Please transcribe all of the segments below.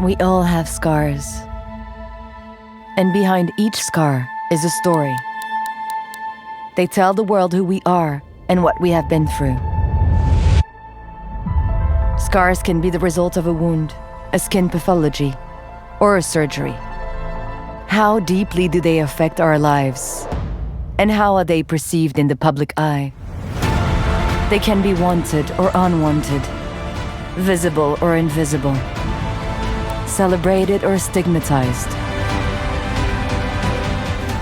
We all have scars. And behind each scar is a story. They tell the world who we are and what we have been through. Scars can be the result of a wound, a skin pathology, or a surgery. How deeply do they affect our lives? And how are they perceived in the public eye? They can be wanted or unwanted, visible or invisible, celebrated or stigmatized.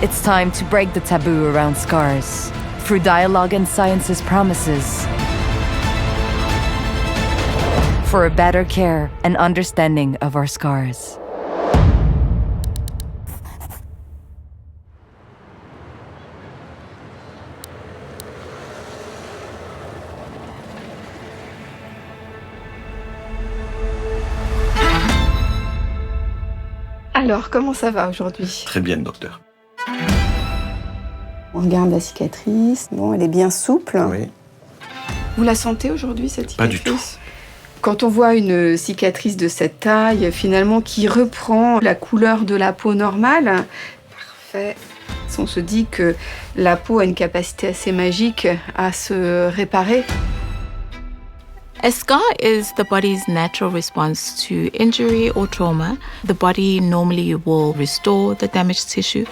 It's time to break the taboo around scars through dialogue and science's promises for a better care and understanding of our scars. Alors, comment ça va aujourd'hui? Très bien, docteur. On regarde la cicatrice. Bon, elle est bien souple. Oui. Vous la sentez aujourd'hui, cette cicatrice? Pas du tout. Quand on voit une cicatrice de cette taille, finalement, qui reprend la couleur de la peau normale, parfait. On se dit que la peau a une capacité assez magique à se réparer. A scar is the body's natural response to injury or trauma. The body normally will restore the damaged tissue.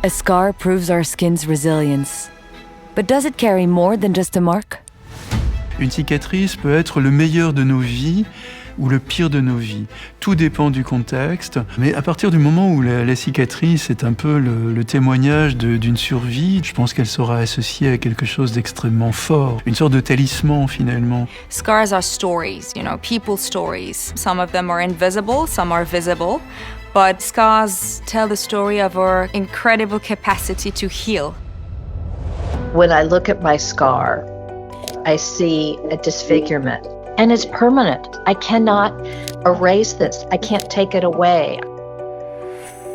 A scar proves our skin's resilience. But does it carry more than just a mark? Une cicatrice peut être le meilleur de nos vies ou le pire de nos vies. Tout dépend du contexte. Mais à partir du moment où la cicatrice est un peu le témoignage d'une survie, je pense qu'elle sera associée à quelque chose d'extrêmement fort, une sorte de talisman finalement. Scars are stories, people's stories. Some of them are invisible, some are visible. But scars tell the story of our incredible capacity to heal. When I look at my scar, I see a disfigurement. And it's permanent. I cannot erase this. I can't take it away.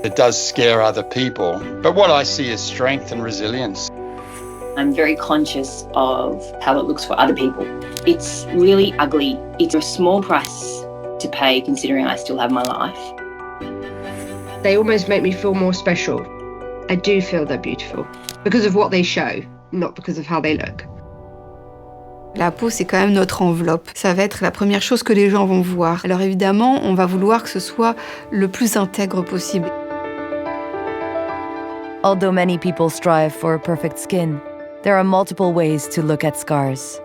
It does scare other people, but what I see is strength and resilience. I'm very conscious of how it looks for other people. It's really ugly. It's a small price to pay considering I still have my life. They almost make me feel more special. I do feel they're beautiful because of what they show, not because of how they look. La peau, c'est quand même notre enveloppe. Ça va être la première chose que les gens vont voir. Alors évidemment, on va vouloir que ce soit le plus intègre possible. Although many people strive for a perfect skin, there are multiple ways to look at scars.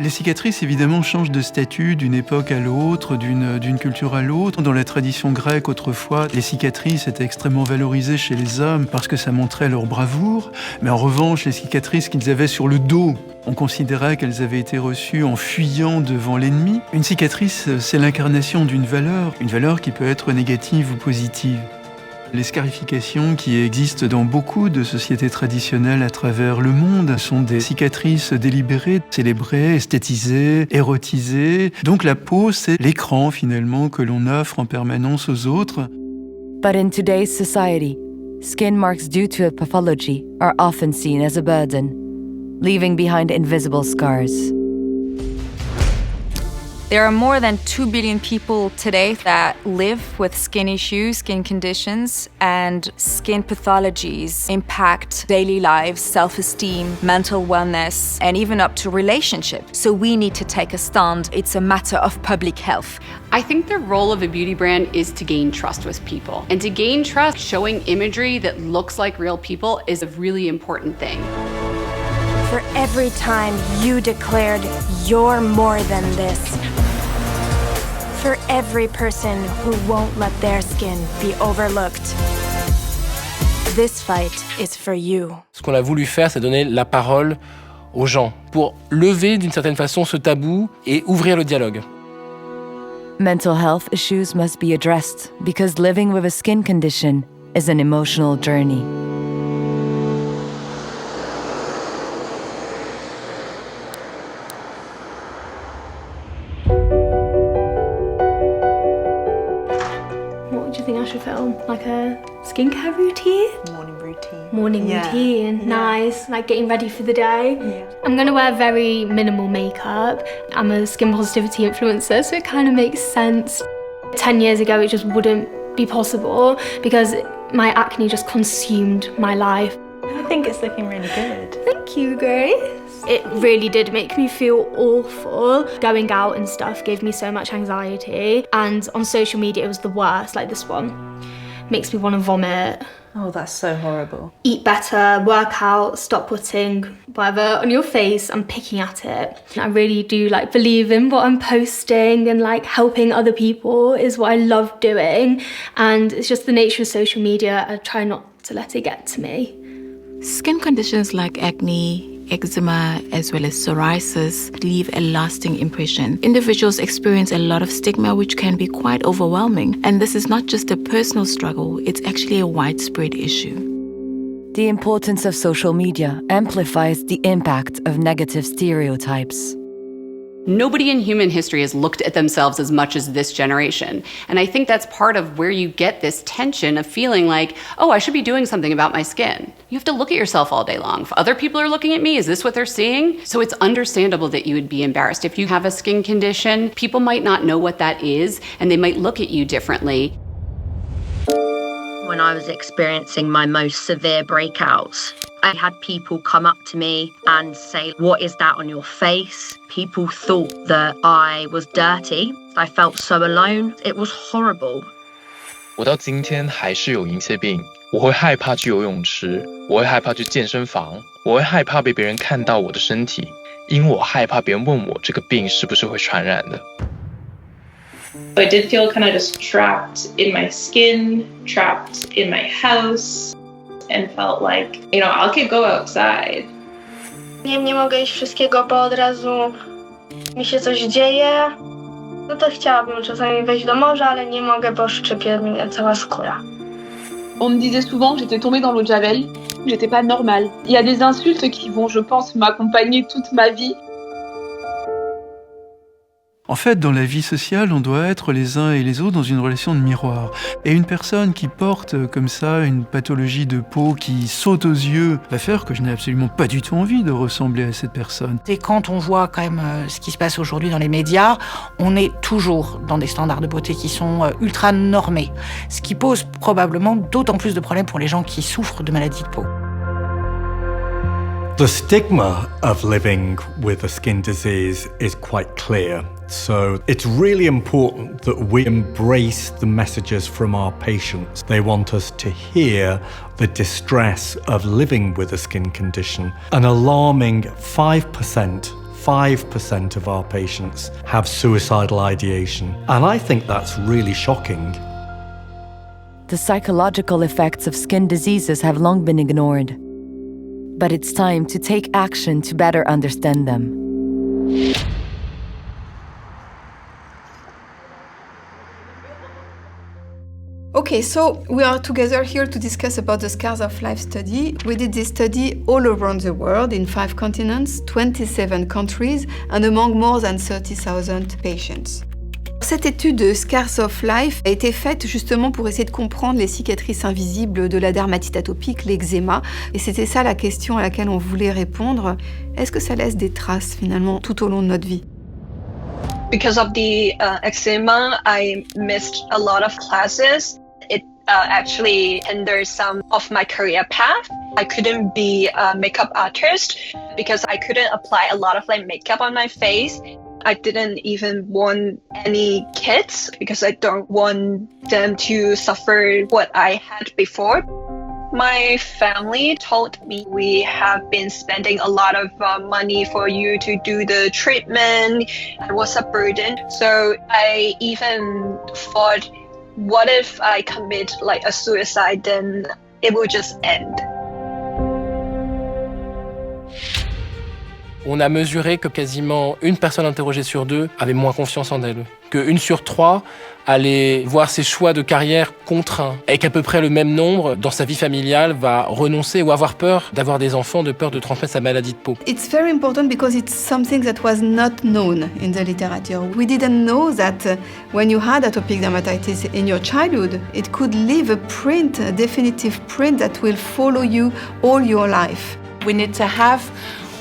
Les cicatrices, évidemment, changent de statut d'une époque à l'autre, d'une culture à l'autre. Dans la tradition grecque, autrefois, les cicatrices étaient extrêmement valorisées chez les hommes parce que ça montrait leur bravoure. Mais en revanche, les cicatrices qu'ils avaient sur le dos, on considérait qu'elles avaient été reçues en fuyant devant l'ennemi. Une cicatrice, c'est l'incarnation d'une valeur qui peut être négative ou positive. Les scarifications qui existent dans beaucoup de sociétés traditionnelles à travers le monde sont des cicatrices délibérées, célébrées, esthétisées, érotisées. Donc la peau, c'est l'écran finalement que l'on offre en permanence aux autres. But in today's society, skin marks due to a pathology are often seen as a burden, leaving behind invisible scars. There are more than 2 billion people today that live with skin issues, skin conditions, and skin pathologies impact daily lives, self-esteem, mental wellness, and even up to relationships. So we need to take a stand. It's a matter of public health. I think the role of a beauty brand is to gain trust with people. And to gain trust, showing imagery that looks like real people is a really important thing. For every time you declared you're more than this. For every person who won't let their skin be overlooked. This fight is for you. Ce qu'on a voulu faire, c'est donner la parole aux gens pour lever d'une certaine façon ce tabou et ouvrir le dialogue. Mental health issues must be addressed because living with a skin condition is an emotional journey. What do you think I should film? Like a skincare routine? Morning routine, nice, like getting ready for the day. I'm going to wear very minimal makeup. I'm a skin positivity influencer, so it kind of makes sense. 10 years ago, it just wouldn't be possible because my acne just consumed my life. I think it's looking really good. Thank you, Grace. It really did make me feel awful. Going out and stuff gave me so much anxiety, and on social media it was the worst, like this one. Makes me want to vomit. Oh, that's so horrible. Eat better, work out, stop putting whatever on your face and picking at it. I really do believe in what I'm posting, and helping other people is what I love doing, and it's just the nature of social media. I try not to let it get to me. Skin conditions like acne, eczema, as well as psoriasis leave a lasting impression. Individuals experience a lot of stigma, which can be quite overwhelming. And this is not just a personal struggle, it's actually a widespread issue. The importance of social media amplifies the impact of negative stereotypes. Nobody in human history has looked at themselves as much as this generation. And I think that's part of where you get this tension of feeling like, oh, I should be doing something about my skin. You have to look at yourself all day long. If other people are looking at me, is this what they're seeing? So it's understandable that you would be embarrassed. If you have a skin condition, people might not know what that is, and they might look at you differently. When I was experiencing my most severe breakouts, I had people come up to me and say, "What is that on your face?" People thought that I was dirty. I felt so alone. It was horrible. 我到今天还是有银屑病，我会害怕去游泳池，我会害怕去健身房，我会害怕被别人看到我的身体，因为我害怕别人问我这个病是不是会传染的。I did feel kind of just trapped in my skin, trapped in my house, and felt like, I could go outside. Nie mogę iść wszystkiego, bo od razu mi się coś dzieje. No to chciałabym czasami wejść do morza, ale nie mogę, bo szczypie mnie cała skóra. On me disait souvent que j'étais tombée dans l'eau de Javel, que j'étais pas normale. Il y a des insultes qui vont, je pense, m'accompagner toute ma vie. En fait, dans la vie sociale, on doit être les uns et les autres dans une relation de miroir. Et une personne qui porte comme ça une pathologie de peau qui saute aux yeux va faire que je n'ai absolument pas du tout envie de ressembler à cette personne. Et quand on voit quand même ce qui se passe aujourd'hui dans les médias, on est toujours dans des standards de beauté qui sont ultra normés, ce qui pose probablement d'autant plus de problèmes pour les gens qui souffrent de maladies de peau. The stigma of living with a skin disease is quite clear. So it's really important that we embrace the messages from our patients. They want us to hear the distress of living with a skin condition. An alarming 5% of our patients have suicidal ideation. And I think that's really shocking. The psychological effects of skin diseases have long been ignored. But it's time to take action to better understand them. Okay, so we are together here to discuss about the Scars of Life study. We did this study all around the world in 5 continents, 27 countries, and among more than 30,000 patients. Cette étude Scars of Life a été faite justement pour essayer de comprendre les cicatrices invisibles de la dermatite atopique, l'eczéma. Et c'était ça la question à laquelle on voulait répondre. Est-ce que ça laisse des traces finalement tout au long de notre vie? Because of the eczema, I missed a lot of classes. It actually hindered some of my career path. I couldn't be a makeup artist because I couldn't apply a lot of makeup on my face. I didn't even want any kids because I don't want them to suffer what I had before. My family told me we have been spending a lot of money for you to do the treatment. It was a burden. So I even thought, what if I commit a suicide, then it will just end. On a mesuré que quasiment une personne interrogée sur 2 avait moins confiance en elle, qu'une sur 3 allait voir ses choix de carrière contraints, et qu'à peu près le même nombre, dans sa vie familiale, va renoncer ou avoir peur d'avoir des enfants, de peur de transmettre sa maladie de peau. It's very important because it's something that was not known in the literature. We didn't know that when you had atopic dermatitis in your childhood, it could leave a print, a definitive print that will follow you all your life. We need to have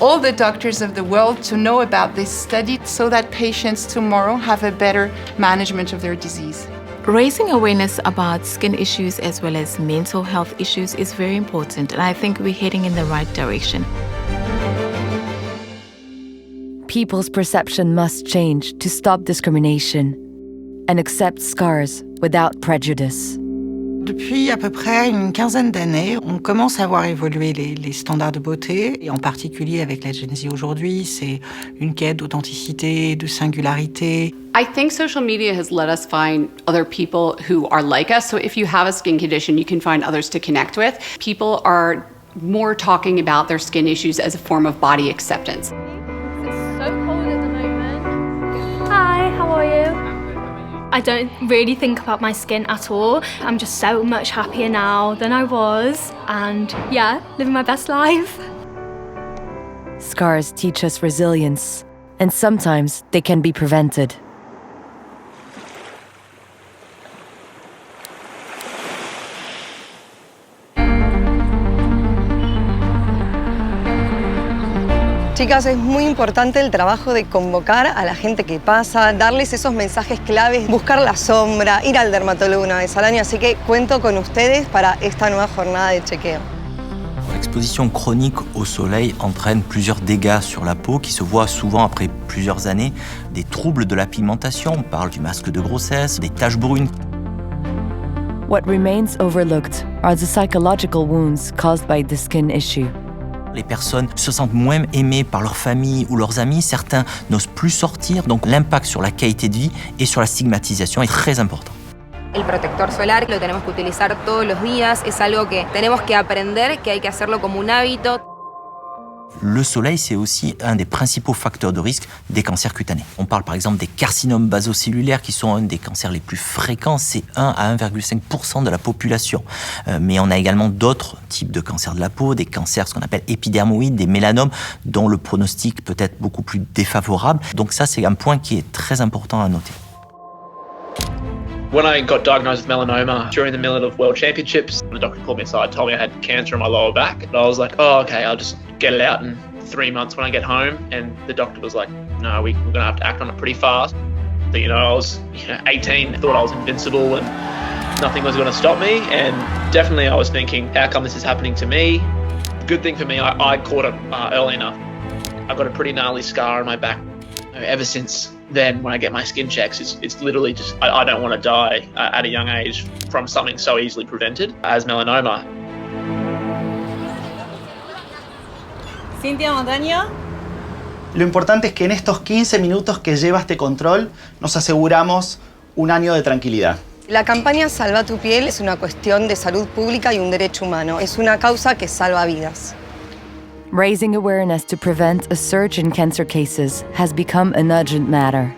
all the doctors of the world to know about this study so that patients tomorrow have a better management of their disease. Raising awareness about skin issues as well as mental health issues is very important, and I think we're heading in the right direction. People's perception must change to stop discrimination and accept scars without prejudice. Depuis à peu près une quinzaine d'années, on commence à voir évoluer les standards de beauté, et en particulier avec la Gen Z aujourd'hui, c'est une quête d'authenticité, de singularité. I think social media has let us find other people who are like us. So if you have a skin condition, you can find others to connect with. People are more talking about their skin issues as a form of body acceptance. It's so cold at the moment. Hi, how are you? I don't really think about my skin at all. I'm just so much happier now than I was, and yeah, living my best life. Scars teach us resilience, and sometimes they can be prevented. Chicas, es muy importante el trabajo de convocar a la gente que pasa, darles esos mensajes claves, buscar la sombra, ir al dermatólogo una vez al año, así que cuento con ustedes para esta nueva jornada de chequeo. L'exposition chronique au soleil entraîne plusieurs dégâts sur la peau qui se voient souvent après plusieurs années, des troubles de la pigmentation, on parle du masque de grossesse, des taches brunes. What remains overlooked are the psychological wounds caused by the skin issue. Les personnes se sentent moins aimées par leur famille ou leurs amis, certains n'osent plus sortir, donc l'impact sur la qualité de vie et sur la stigmatisation est très important. El protector solar lo tenemos que utilizar todos los días, es algo que tenemos que aprender, que hay que hacerlo como un hábito. Le soleil, c'est aussi un des principaux facteurs de risque des cancers cutanés. On parle par exemple des carcinomes basocellulaires qui sont un des cancers les plus fréquents, c'est 1 à 1,5% de la population. Mais on a également d'autres types de cancers de la peau, des cancers, ce qu'on appelle épidermoïdes, des mélanomes, dont le pronostic peut être beaucoup plus défavorable. Donc ça, c'est un point qui est très important à noter. When I got diagnosed with melanoma during the middle of World Championships, the doctor called me aside, told me I had cancer in my lower back. And I was like, oh, okay, I'll just get it out in 3 months when I get home. And the doctor was like, no, we're going to have to act on it pretty fast. So, I was 18, thought I was invincible and nothing was going to stop me. And definitely I was thinking, how come this is happening to me? Good thing for me, I caught it early enough. I got a pretty gnarly scar on my back. Ever since then, when I get my skin checks, it's literally just, I don't want to die at a young age from something so easily prevented as melanoma. Cintia Montaño. Lo importante es que en estos 15 minutos que lleva este control nos aseguramos un año de tranquilidad. La campaña Salva tu piel es una cuestión de salud pública y un derecho humano. Es una causa que salva vidas. Raising awareness to prevent a surge in cancer cases has become an urgent matter.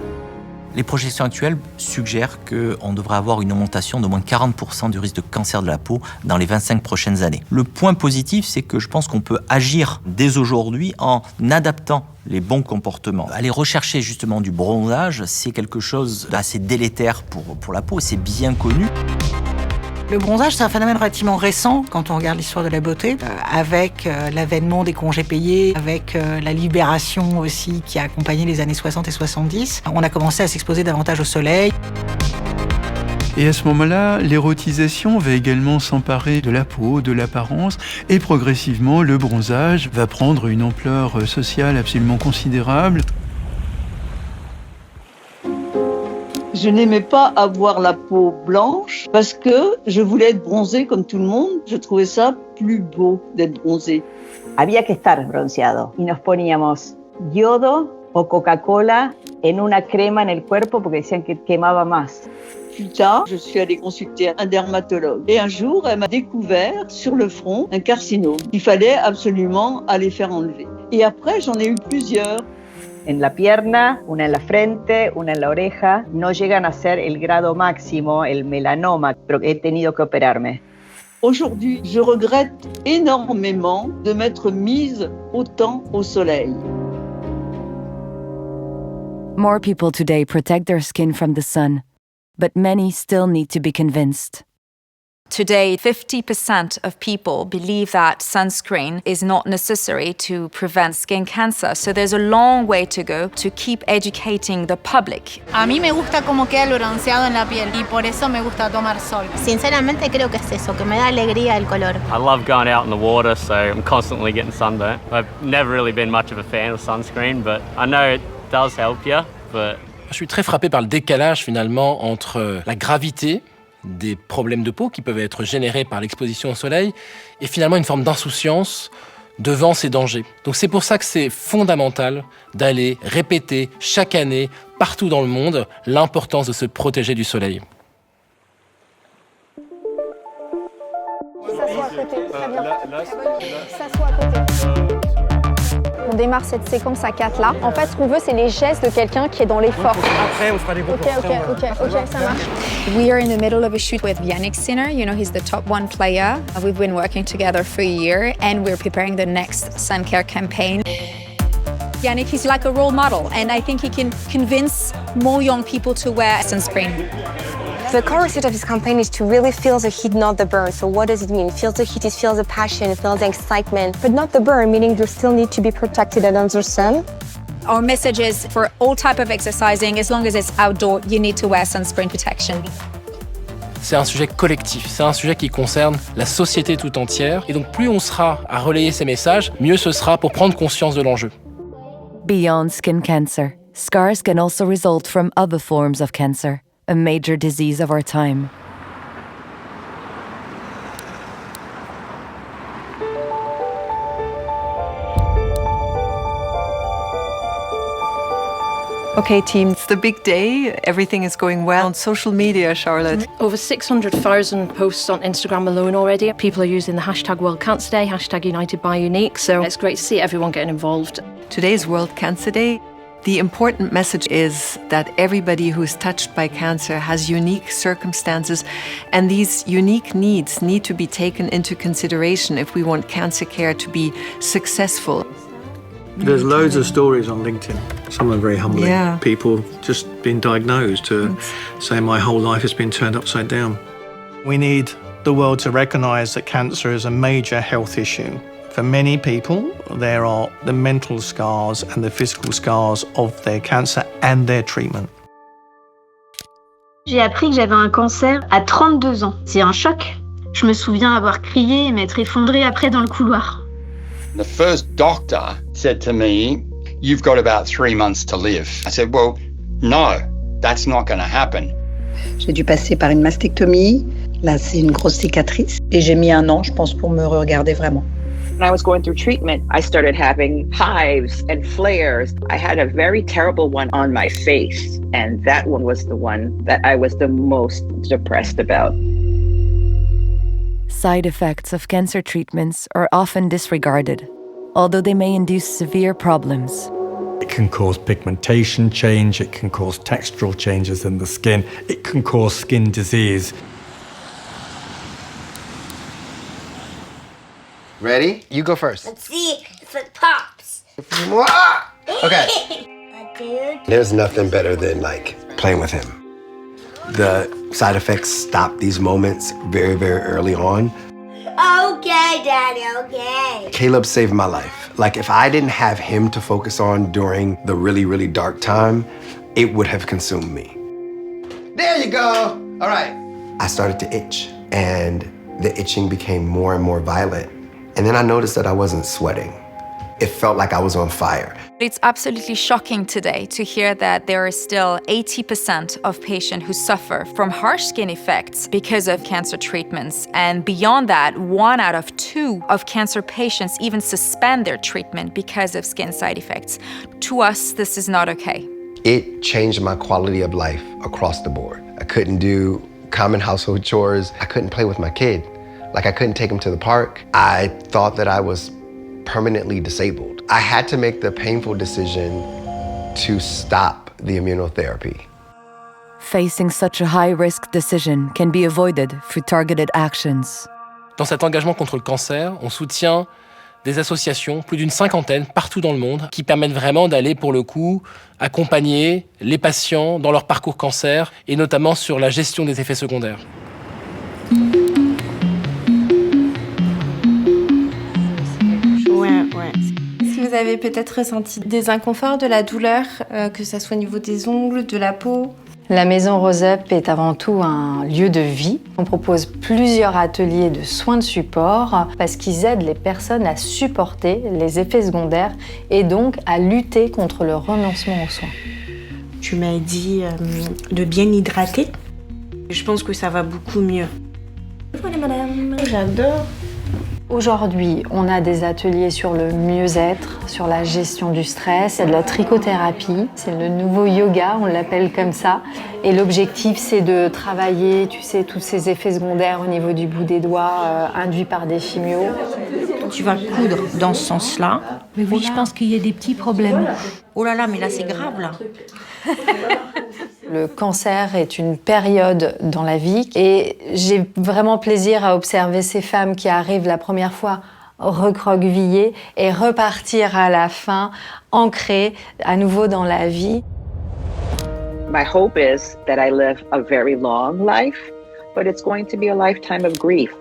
Les projections actuelles suggèrent qu'on devrait avoir une augmentation d'au moins 40% du risque de cancer de la peau dans les 25 prochaines années. Le point positif, c'est que je pense qu'on peut agir dès aujourd'hui en adaptant les bons comportements. Aller rechercher justement du bronzage, c'est quelque chose d'assez délétère pour la peau, c'est bien connu. Le bronzage, c'est un phénomène relativement récent quand on regarde l'histoire de la beauté, avec l'avènement des congés payés, avec la libération aussi qui a accompagné les années 60 et 70. On a commencé à s'exposer davantage au soleil. Et à ce moment-là, l'érotisation va également s'emparer de la peau, de l'apparence, et progressivement, le bronzage va prendre une ampleur sociale absolument considérable. Je n'aimais pas avoir la peau blanche parce que je voulais être bronzée comme tout le monde. Je trouvais ça plus beau d'être bronzée. Había que estar bronceado y nos poníamos yodo o Coca-Cola en una crema en el cuerpo porque decían que quemaba más. Plus tard, je suis allée consulter un dermatologue et un jour, elle m'a découvert sur le front un carcinome. Il fallait absolument aller faire enlever. Et après, j'en ai eu plusieurs. En la pierna, una en la frente, una en la oreja. No llegan a ser el grado máximo, el melanoma, pero he tenido que operarme. Aujourd'hui, je regrette énormément de m'être mise autant au soleil. More people today protect their skin from the sun, but many still need to be convinced. Today, 50% of people believe that sunscreen is not necessary to prevent skin cancer. So there's a long way to go to keep educating the public. A mí me gusta cómo queda el bronceado en la piel y por eso me gusta tomar sol. Sinceramente creo que es eso, que me da alegría el color. I love going out in the water, so I'm constantly getting sunburnt. I've never really been much of a fan of sunscreen, but I know it does help you, but... Je suis très frappé par le décalage finalement entre la gravité des problèmes de peau qui peuvent être générés par l'exposition au soleil et finalement une forme d'insouciance devant ces dangers. Donc c'est pour ça que c'est fondamental d'aller répéter chaque année, partout dans le monde, l'importance de se protéger du soleil. S'assois à côté, très bien. S'assois à côté. On démarre cette séquence à 4 là. En fait, ce qu'on veut, c'est les gestes de quelqu'un qui est dans l'effort. Après, on fera des groupes. Ok, ça marche. We are in the middle of a shoot with Yannick Sinner. You know, he's the top one player. We've been working together for a year and we're preparing the next sun care campaign. Yannick, he's like a role model and I think he can convince more young people to wear sunscreen. The core message of this campaign is to really feel the heat, not the burn. So what does it mean? Feel the heat, it feels the passion, it feels the excitement, but not the burn, meaning you still need to be protected under the sun. Our message is for all type of exercising, as long as it's outdoor, you need to wear sunscreen protection. C'est un sujet collectif, c'est un sujet qui concerne la société tout entière. Et donc plus on sera à relayer ces messages, mieux ce sera pour prendre conscience de l'enjeu. Beyond skin cancer, scars can also result from other forms of cancer, a major disease of our time. Okay, team, it's the big day. Everything is going well on social media, Charlotte. Over 600,000 posts on Instagram alone already. People are using the hashtag World Cancer Day, hashtag United by Unique. So it's great to see everyone getting involved. Today's World Cancer Day. The important message is that everybody who's touched by cancer has unique circumstances, and these unique needs need to be taken into consideration if we want cancer care to be successful. There's loads of stories on LinkedIn. Some are very humbling. Yeah. People just been diagnosed to say my whole life has been turned upside down. We need the world to recognise that cancer is a major health issue. For many people, there are the mental scars and the physical scars of their cancer and their treatment. J'ai appris que j'avais un cancer à 32 ans. C'est un choc. Je me souviens avoir crié et m'être effondrée après dans le couloir. The first doctor said to me, "You've got about 3 months to live." I said, "Well, no, that's not going to happen." J'ai dû passer par une mastectomie. Là, c'est une grosse cicatrice. Et j'ai mis 1 an, je pense, pour me regarder vraiment. When I was going through treatment, I started having hives and flares. I had a very terrible one on my face, and that one was the one that I was the most depressed about. Side effects of cancer treatments are often disregarded, although they may induce severe problems. It can cause pigmentation change, it can cause textural changes in the skin, it can cause skin disease. Ready? You go first. Let's see if it pops. Okay. Dude. There's nothing better than playing with him. The side effects stop these moments very, very early on. Okay, Daddy, okay. Caleb saved my life. If I didn't have him to focus on during the really, really dark time, it would have consumed me. There you go. All right. I started to itch, and the itching became more and more violent. And then I noticed that I wasn't sweating. It felt like I was on fire. It's absolutely shocking today to hear that there are still 80% of patients who suffer from harsh skin effects because of cancer treatments. And beyond that, 1 out of 2 of cancer patients even suspend their treatment because of skin side effects. To us, this is not okay. It changed my quality of life across the board. I couldn't do common household chores. I couldn't play with my kid. I couldn't take him to the park. I thought that I was permanently disabled. I had to make the painful decision to stop the immunotherapy. Facing such a high-risk decision can be avoided through targeted actions. Dans cet engagement contre le cancer, on soutient des associations, plus d'une 50aine, partout dans le monde, qui permettent vraiment d'aller, pour le coup, accompagner les patients dans leur parcours cancer, et notamment sur la gestion des effets secondaires. Vous avez peut-être ressenti des inconforts, de la douleur, que ce soit au niveau des ongles, de la peau? La maison Rose-Up est avant tout un lieu de vie. On propose plusieurs ateliers de soins de support parce qu'ils aident les personnes à supporter les effets secondaires et donc à lutter contre le renoncement aux soins. Tu m'as dit de bien hydrater. Je pense que ça va beaucoup mieux. Voilà madame, j'adore. Aujourd'hui, on a des ateliers sur le mieux-être, sur la gestion du stress, il y a de la trichothérapie, c'est le nouveau yoga, on l'appelle comme ça. Et l'objectif, c'est de travailler, tu sais, tous ces effets secondaires au niveau du bout des doigts induits par des chimios. Tu vas coudre dans ce sens-là. Mais oui, je pense qu'il y a des petits problèmes. Oh là là, mais là, c'est grave, là. Le cancer est une période dans la vie et j'ai vraiment plaisir à observer ces femmes qui arrivent la première fois recroquevillées et repartir à la fin ancrées à nouveau dans la vie. My hope is that I live a very long life, but it's going to be a lifetime of grief.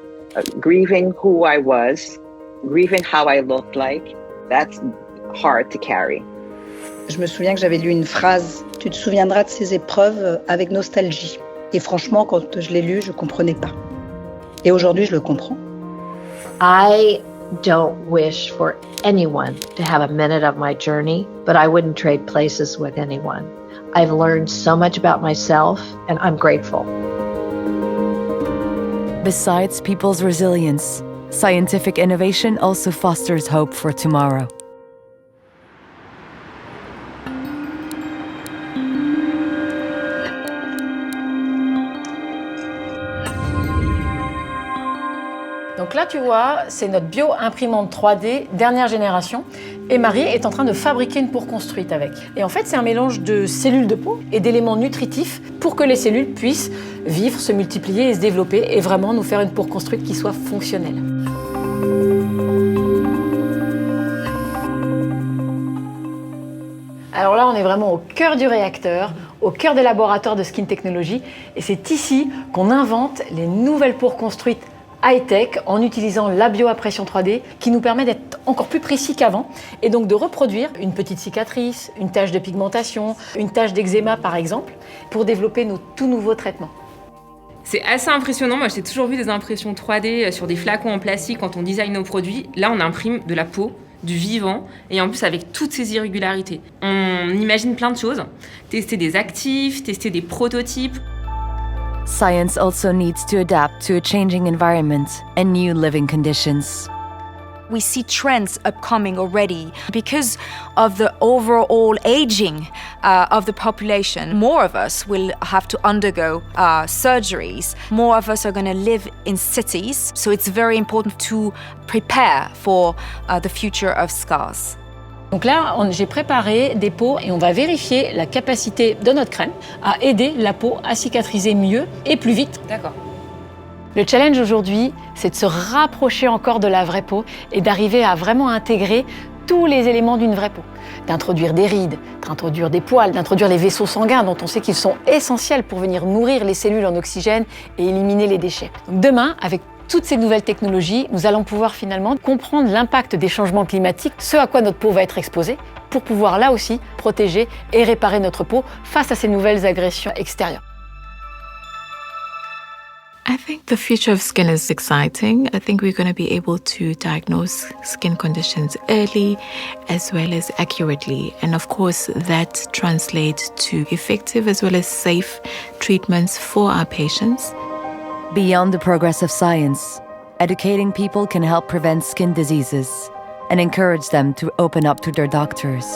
Grieving who I was, grieving how I looked like, that's hard to carry. Je me souviens que j'avais lu une phrase « Tu te souviendras de ces épreuves avec nostalgie ». Et franchement, quand je l'ai lu, je ne comprenais pas. Et aujourd'hui, je le comprends. I don't wish for anyone to have a minute of my journey, but I wouldn't trade places with anyone. I've learned so much about myself, and I'm grateful. Besides people's resilience, scientific innovation also fosters hope for tomorrow. Donc là, tu vois, c'est notre bio-imprimante 3D dernière génération. Et Marie est en train de fabriquer une peau reconstruite avec. Et en fait, c'est un mélange de cellules de peau et d'éléments nutritifs pour que les cellules puissent vivre, se multiplier et se développer et vraiment nous faire une peau reconstruite qui soit fonctionnelle. Alors là, on est vraiment au cœur du réacteur, au cœur des laboratoires de Skin Technology. Et c'est ici qu'on invente les nouvelles peaux reconstruites high-tech en utilisant la bioimpression 3D qui nous permet d'être encore plus précis qu'avant et donc de reproduire une petite cicatrice, une tache de pigmentation, une tache d'eczéma par exemple, pour développer nos tout nouveaux traitements. C'est assez impressionnant, moi j'ai toujours vu des impressions 3D sur des flacons en plastique quand on design nos produits. Là on imprime de la peau, du vivant et en plus avec toutes ces irrégularités. On imagine plein de choses, tester des actifs, tester des prototypes. Science also needs to adapt to a changing environment and new living conditions. We see trends upcoming already because of the overall aging of the population. More of us will have to undergo surgeries. More of us are going to live in cities. So it's very important to prepare for the future of scars. Donc là, j'ai préparé des peaux et on va vérifier la capacité de notre crème à aider la peau à cicatriser mieux et plus vite. D'accord. Le challenge aujourd'hui, c'est de se rapprocher encore de la vraie peau et d'arriver à vraiment intégrer tous les éléments d'une vraie peau. D'introduire des rides, d'introduire des poils, d'introduire les vaisseaux sanguins dont on sait qu'ils sont essentiels pour venir nourrir les cellules en oxygène et éliminer les déchets. Donc demain, avec toutes ces nouvelles technologies, nous allons pouvoir finalement comprendre l'impact des changements climatiques, ce à quoi notre peau va être exposée, pour pouvoir là aussi protéger et réparer notre peau face à ces nouvelles agressions extérieures. I think the future of skin is exciting. I think we're going to be able to diagnose skin conditions early as well as accurately. And of course, that translates to effective as well as safe treatments for our patients. Beyond the progress of science, educating people can help prevent skin diseases and encourage them to open up to their doctors.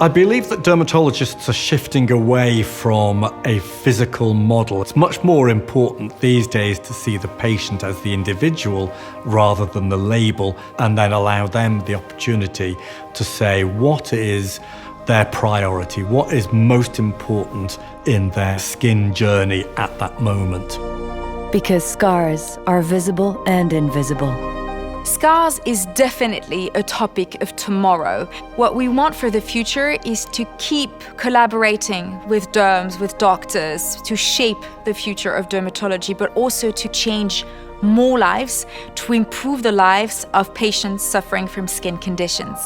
I believe that dermatologists are shifting away from a physical model. It's much more important these days to see the patient as the individual rather than the label, and then allow them the opportunity to say what is their priority, what is most important in their skin journey at that moment. Because scars are visible and invisible. Scars is definitely a topic of tomorrow. What we want for the future is to keep collaborating with derms, with doctors, to shape the future of dermatology, but also to change more lives, to improve the lives of patients suffering from skin conditions.